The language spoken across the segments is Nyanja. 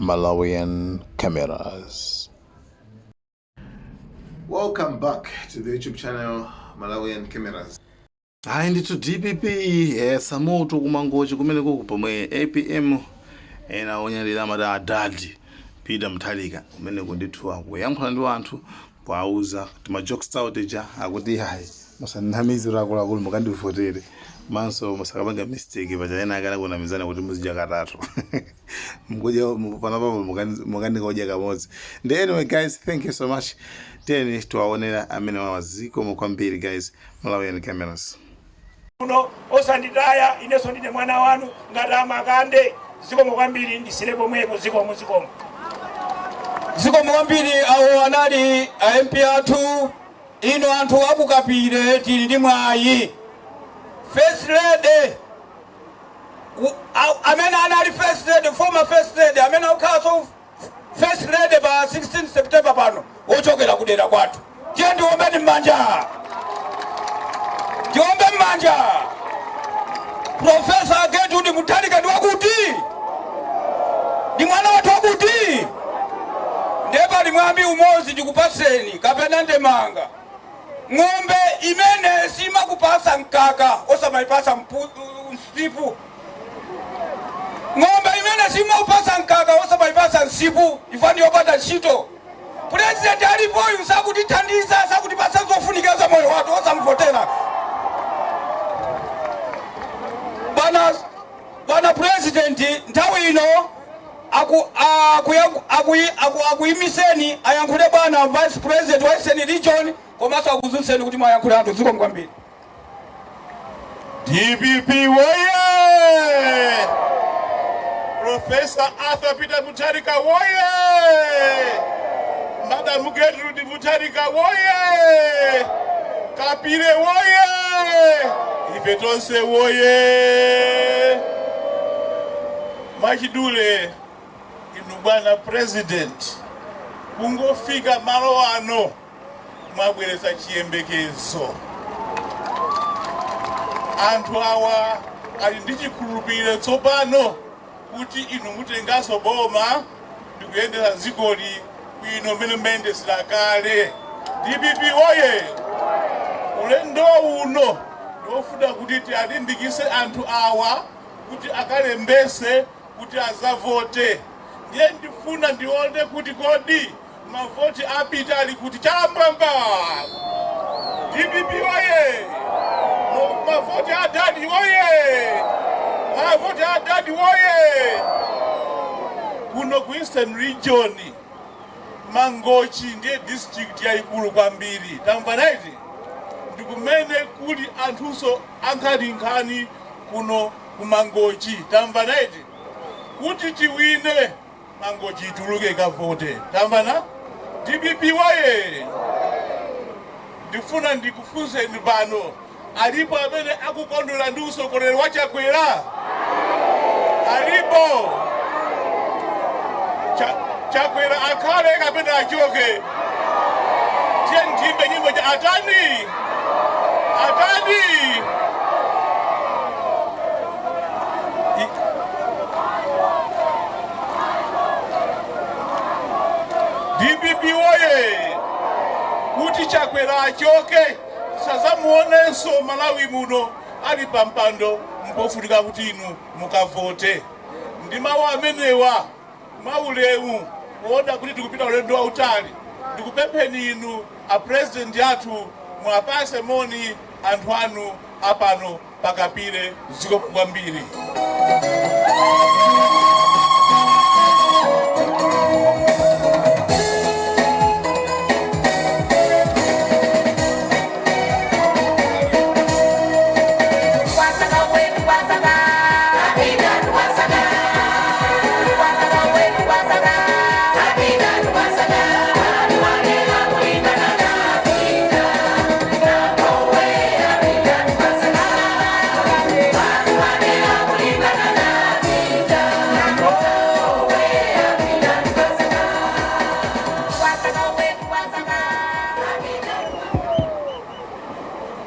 Malawian cameras. Welcome back to the YouTube channel Malawian cameras. Hayi ndithu DPP samoto kumangochi kumene kuku pomwe APM onyalira amata adadi Peter Mutharika kumene kundithu akuyankhula ndi anthu kwauza tima jokes tauteja akuti hayi musanamizira akulu mukandivotere manso musakapanga mistake pachayena akala kunamizana kuti muzidya katatu mukudya panapo mukandikoja kamodzi. Anyway guys, thank you so much. Teni tuwaonera amene waziko mukwambiri guys Malawian cameras. Uno osandidaya ineso ndine mwana wanu ngata makande ziko mukwambiri ndisilepo mweko ziko mukwambiri awo anali MP athu ino anthu akukapire tili ndi mwayi first lady amene anali first lady former first lady amene akhaso first lady pa 16 September pano ochokera kudera kwathu tiye ndiombeni m'manja Professor Gertrude Mutharika ndi wakuti ndi mwana wathu wakuti ndepali mwambi umozi ndikupaseni kapena ndemanga ng'ombe imene simakupasa mkaka osamayipasa msipu ng'ombe imene simakupasa mkaka osamayipasa msipu ifani yopata ntchito. President alipoyu sakutithandiza sakutipasa zofunika za moyo wathu osamvotera. Bwana President nthawi ino akuyimiseni ayankhule bwana Vice President wa Western Region komanso akuzunseni kuti mwayankhule anthu ziko mkwambiri. DPP woye! Professor Arthur Peter Mutharika woye! Madam Gertrude Mutharika woye! Kapire woye! Ife tonse woye! Machidule inu bwana President kungofika malo ano mwabweresa chiyembekezo. Anthu awa ali ndi chikhulupiriro tsopano kuti inu mutengaso boma ndikuyendera zikoli bwino mmene mmayendesera kale. DPP woye! Ulendo uno ndofuna kuti tialimbikise anthu awa kuti akalembese kuti azavote. Ndiye ndifuna ndione kuti kodi mavoti apita ali kuti chambamba. DPP woye! Mavoti adadi woye! Mavoti adadi woye! Kuno ku Eastern Region Mangochi ndiye district yaikulu kwambiri. Tamvanaiti? Ndikumene kuli anthuso ankhaninkhani kuno ku Mangochi. Tamvanaiti? Kuti tiwine Mangochi ituluke kavote. Tamvana? DPP woye! Ndifuna ndikufunseni pano. Alipo amene akukondwera ndi usogoleri wa Chakwera? Alipo? Chakwera akhale kapena achoke? Tiye ndimbe nyimbo cha atani? Atani! DPP woye! Kuti Chakwera achoke sazamuonenso Malawi muno ali pampando mpofunika kuti inu mukavote. Ndi mawu amenewa maulemu kuona kuti tikupita ulendo wautali. Ndikupempheni inu a president yathu mwapase moni anthu anu apano pakapire ziko kwambiri.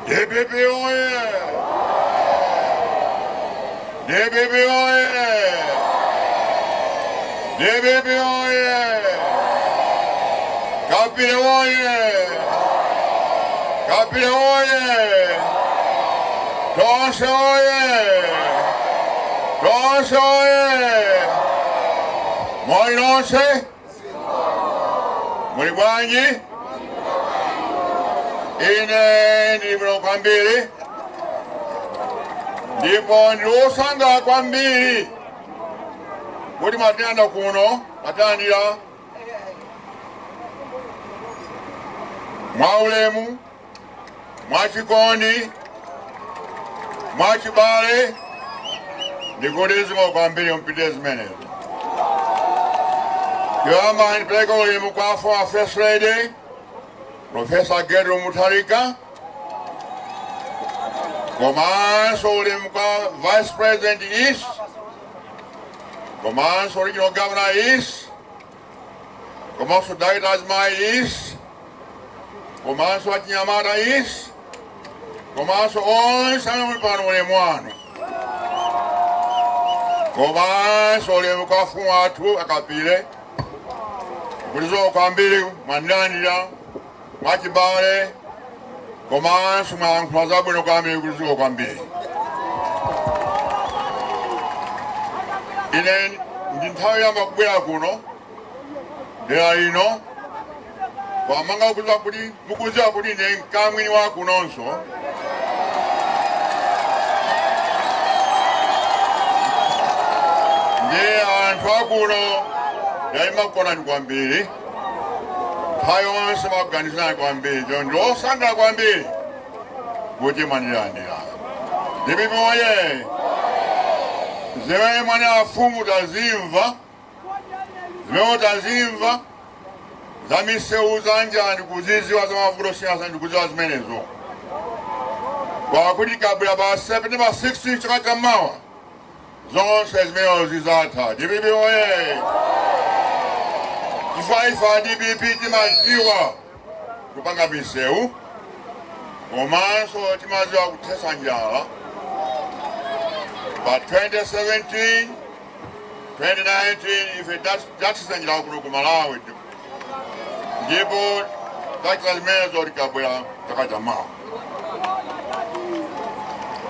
DPP oye! DPP oye! DPP DPP oye! Kapile oye! Kapile oye! Tonse oye! Tonse oye! Moi nonse? Muli bwanji? Ine ndibula kwambiri. Ndipo ndiosanga kwambiri kuti matenda kuno matandira mwaulemu mwachikondi mwachibale ndikuti zikomo kwambiri mpite zimenezo. Kuyamba ndipeleka ulemu kwa First Lady Professor Gedru Mutharika, komanso ulemu kwa Vice President East, komanso Regional Governor East, komanso Dr. Azmai East, komanso Achinyamata East, komanso onse amene pano ulemu wanu, komanso ulemu kwa mfumu athu Akapile kuti zikomo kwambiri mwandilandira mwachibale komanso mwayankhula zabwino kwambiri kuti zikomo kwambiri. Ine ndi nthawi yamba kubwera kuno dera lino kwamanga kuti mukudziwa kuti ine mkamwini wa kunonso ndi anthu akuno yaimakukonani kwambiri nthawi yonse makuganizirani kwambiri ndiosangala kwambiri kuti mwandilandira. DPP oye! Zimene mwana afumu tazimva, zimene tazimva za misewu zanjani kuziziwa za mavuto siyasa ndikuziwa zimenezo. Kwakuti kabla pa September 6 chaka chammawa zonse zimenezo zizatha. DPP oye! Ifa DPP timaziwa kupanga misewu komanso timaziwa kuthetsa njala. But 2017, 2019, if that's the njala kuno kumalawi ndipo takila zimenezo likabwera chaka chammawa.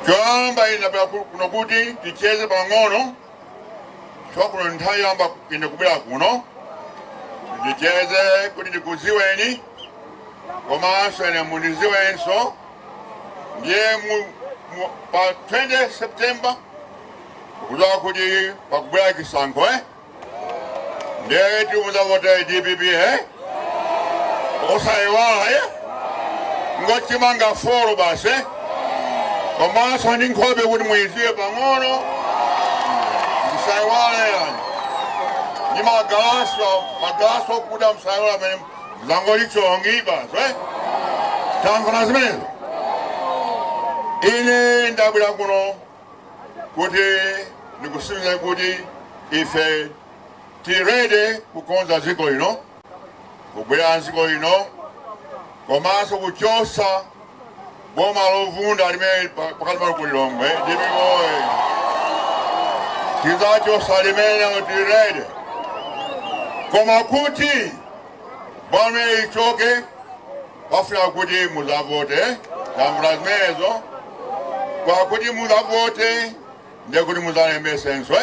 Kuyamba inabwera kuno kuti ticheze pang'ono chifukwa kuno nthawi yamba ine kubwera kuno ticheze kuti ndikuziweni komanso ine mundiziwenso. Ndiye pa 20 September kuzoka kuti pakubwera chisankho ndiye timuzavote DPP osayiwala ngochimanga folo basi komanso ndi nkhope kuti muyiziwe pang'ono musayiwale yani ndi magalaso okuda musayiwala amene muzangolichongi basi tamvana zimenezo. Ine ndabwera kuno kuti ndikusimikiza kuti ife tirede kukonza dziko lino kubwera dziko lino komanso kuchotsa boma lovunda limene pakati pano kulilongwe. DPP oye! Tidzachotsa limene tirede koma kuti boma ichoke pafuna kuti muzavote tamvula zimenezo. Kwakuti muzavote ndekuti muzalembesenso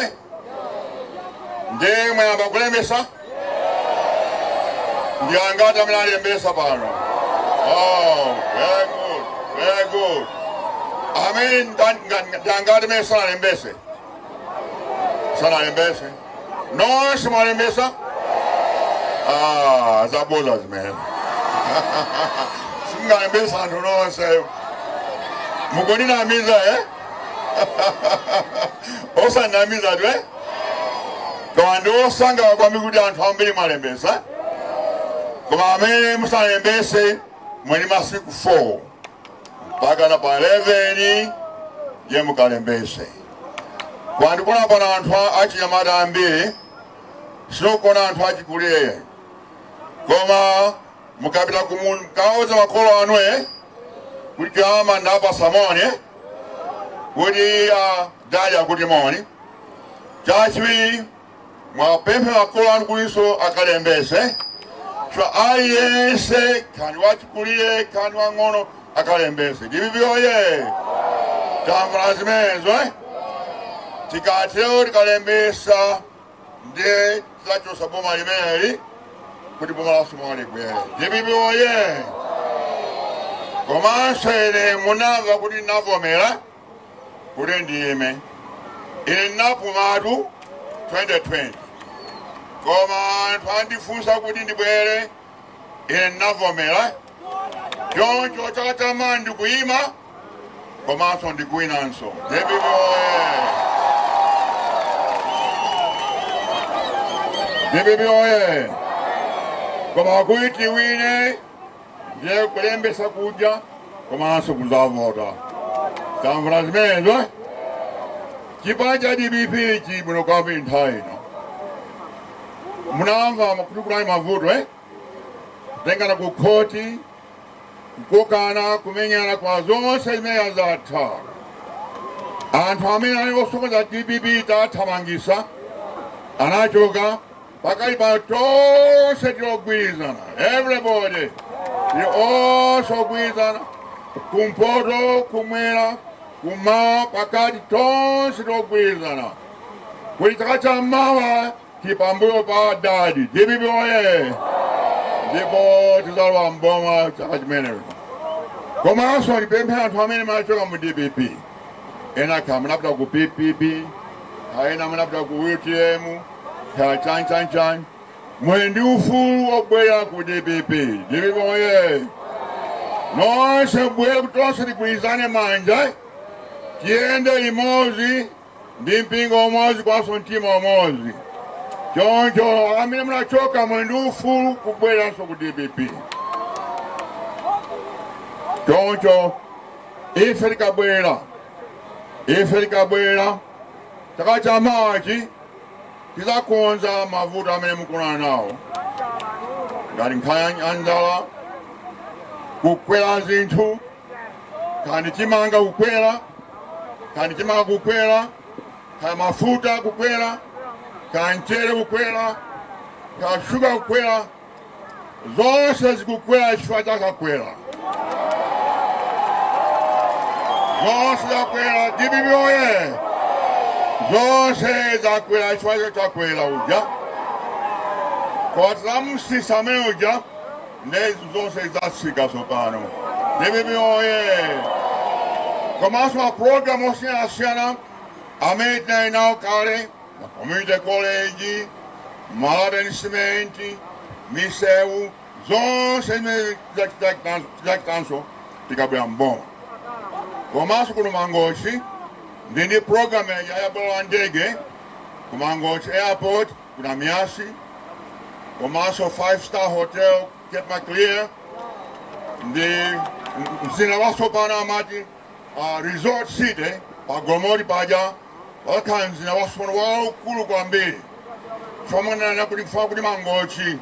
ndiye mwayamba kulembesa ndi angati amene alembesa pano. Oh, very good, very good. Amene ndangati amene sanalembese nonse mwalembesa. Zaboza zimene singalembesa anthu nonse mukuninamiza osanamiza tu koma ndiosangala kwambiri kuti anthu ambiri mwalembesa koma amene musanalembese muli masiku 4 mpaka pa 11 ye mukalembese. Kwandikona pana anthu achinyamata ambiri sinokona anthu achikule koma mukapita mukauza makolo anu kuti kama ndapa samoni kuti dali akuti moni chachiwiri mwapempe makolani kuliso akalembese chwa ayese kandi wachikulie kandi wangono akalembese DPP tamvula zimenezo tikateo tikalembesa ndiye tizachosa boma limeli kuti boma la Somalia ligwere DPP komanso ine munamva kuti navomera kuti ndiyime ine napumatu 2020 koma anthu andifunsa kuti ndibwere ine navomera choncho chaka cham'mawa ndikuyima komanso ndikuwinanso DPP koma kuti wine ndiye kulembesa kudya komanso kuzavota tamvula zimenezo chipani cha DPP chibwino kwambiri nthawi ino munamva kuti kunali mavuto kutengana ku khoti kukokana kumenyana kwa zonse zimene zatha anthu amene ali osokoneza DPP tathamangisa anachoka pakali pa tonse tilogwirizana everybody also gwizana kumpoto kumwera kumawa pakati tonse tilogwirizana kuti chaka cham'mawa tipambuyo pa dadi DPP ndipo tizalowa mboma chaka chimenecho komanso ndipemphe anthu amene machoka mu DPP ena kha munapita ku PPP ena munapita ku UTM kha chanchanchani mwe ndi ufulu wobwera ku DPP nonse bwere kuti tonse tigwirizane manja tiyende limodzi ndi mpingo umodzi komanso mtima umodzi choncho amene munachoka mwe ndi ufulu kubweranso ku DPP choncho ife tikabwera chaka cham'mawachi tizakonza mavuto amene mukumana nawo ngati nkhani ya njala kukwera zinthu kandi chimanga kukwera kandi mafuta kukwera kandi mchere kukwera kandi shuga kukwera zonse zikukwera chifukwa chakakwera zonse zakwera DPP zonse zakwera chifukwa chakwera uja kwa zamusisa amene uja ndezi zonse zatsika tsopano DPP komanso maprogramu osiyanasiyana amene tinali nawo kale ma community college malata cement misewu zonse zimene zachitanso tikabwera mboma komanso kuno Mangochi ndi program ya bwalo la ndege ku Mangochi airport kuna Miasi komanso 5-star hotel Cape Maclear ndi mzina wasopana amati resort city pa Gomori paja wakhala mzina wasopana waukulu kwambiri chomwe kuti kufuna kuti Mangochi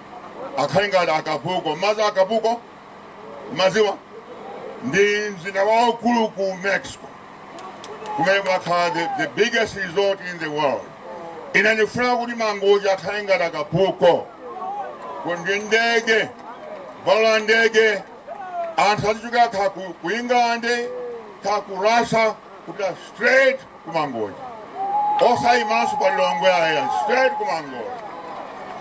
akhale ngati Akapuko mazi Akapuko maziwa ndi mzina waukulu ku Mexico kumene mwakhala the biggest resort in the world ine ndifuna kuti Mangochi akhale ngati Akapuko kundi ndege bwalo la ndege anthu azichoka kha ku England kha ku Russia kuti straight ku Mangochi osayimanso pa Lilongwe aya straight ku Mangochi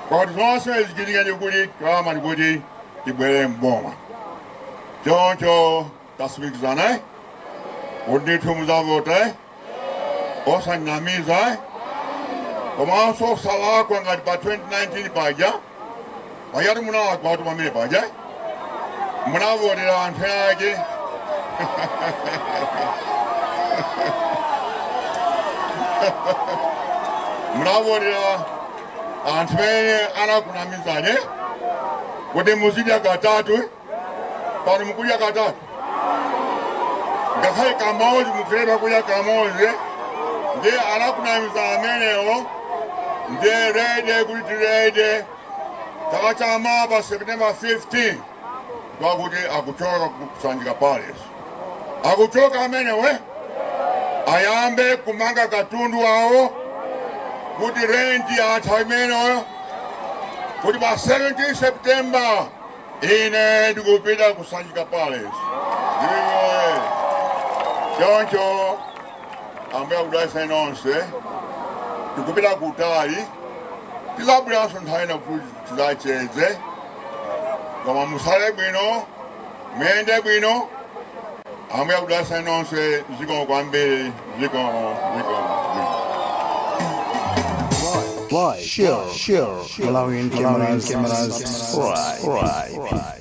kwakuti zonse zichitika ndikuti kama ndikuti tibwere mboma choncho tasumikizana kuti ndithu muzavota osanyamiza komanso salakwa ngati pa 2019 paja payati munawakwa kuti pamene paja munavotera anthu ake munavotera anthu amene anakunamizanye kuti muzidya katatu pano mukudya katatu ngakhale kamodzi mukhale kudya kamodzi ndi anakunamiza amenewo ndi rede kuti tirede chaka cham'mawa pa September 15 kwakuti akuchoka kusanjika palace akuchoka amenewe ayambe kumanga katundu wawo kuti renti yatha imeno kuti pa 17 September ine ndikupita ku Sanjika Palace. Choncho ambuye akudalitse nonse tikupita kutali tizabweranso nthawi ina kuti tidzacheze koma musale bwino muyende bwino ambuye akudalitse nonse zikomo kwambiri zikomo. Like, share, Malawian cameras, subscribe.